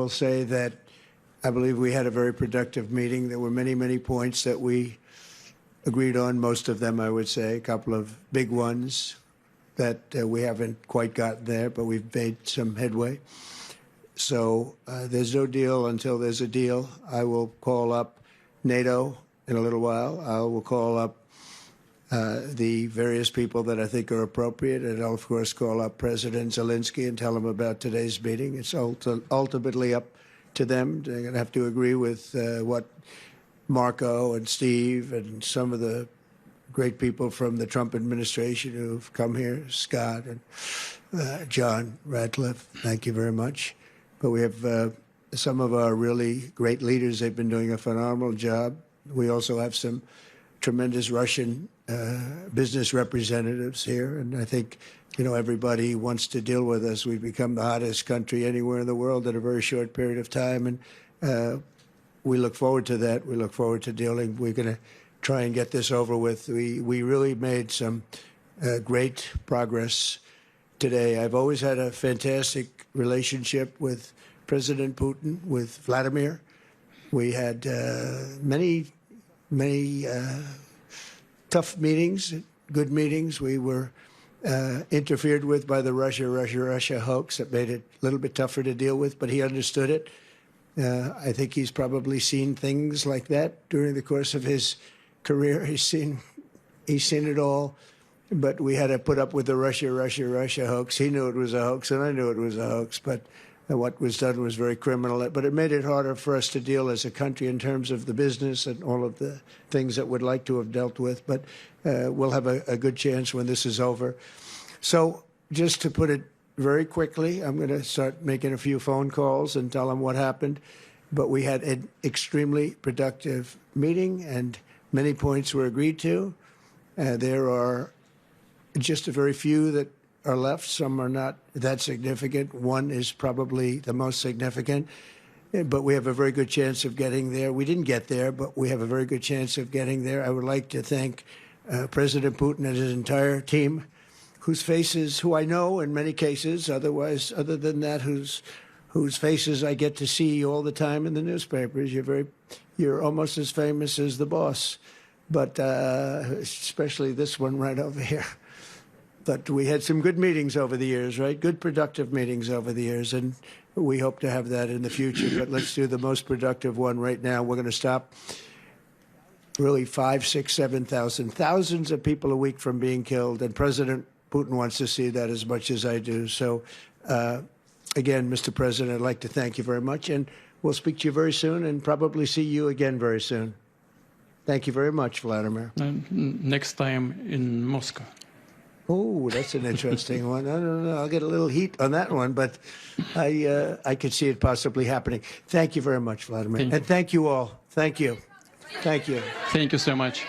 will say that I believe we had a very productive meeting. There were many, many points that we agreed on, most of them, I would say, a couple of big ones that we haven't quite gotten there, but we've made some headway. So there's no deal until there's a deal. I will call up NATO in a little while. I will call up the various people that I think are appropriate, and I'll, of course, call up President Zelensky and tell him about today's meeting. It's ultimately up to them. They're going to have to agree with what Marco and Steve and some of the great people from the Trump administration who've come here, Scott and John Radcliffe. Thank you very much. But we have some of our really great leaders. They've been doing a phenomenal job. We also have some tremendous Russian business representatives here, and I think, you know, everybody wants to deal with us. We've become the hottest country anywhere in the world in a very short period of time, and we look forward to that. We look forward to dealing. We're going to try and get this over with. We really made some great progress today. I've always had a fantastic relationship with President Putin, with Vladimir. We had many tough meetings, good meetings. We were interfered with by the Russia hoax that made it a little bit tougher to deal with, but he understood it. I think he's probably seen things like that during the course of his career. He's seen it all, but we had to put up with the Russia hoax. He knew it was a hoax, and I knew it was a hoax, but what was done was very criminal. But it made it harder for us to deal as a country in terms of the business and all of the things that we'd like to have dealt with. But we'll have a good chance when this is over. So just to put it very quickly, I'm going to start making a few phone calls and tell them what happened. But we had an extremely productive meeting, and many points were agreed to. There are just a very few that are left. Some are not that significant. One is probably the most significant, but we have a very good chance of getting there. We didn't get there, but we have a very good chance of getting there. I would like to thank President Putin and his entire team, whose faces, who I know in many cases, other than that, whose faces I get to see all the time in the newspapers. You're almost as famous as the boss, but especially this one right over here. But we had some good meetings over the years, right? Good, productive meetings over the years, and we hope to have that in the future. But let's do the most productive one right now. We're going to stop really 5, 6, 7,000, thousands of people a week from being killed, and President Putin wants to see that as much as I do. So, again, Mr. President, I'd like to thank you very much, and we'll speak to you very soon and probably see you again very soon. Thank you very much, Vladimir. Next time in Moscow. Oh, that's an interesting one. I don't know. I'll get a little heat on that one, but I could see it possibly happening. Thank you very much, Vladimir. And thank you all. Thank you. Thank you. Thank you so much.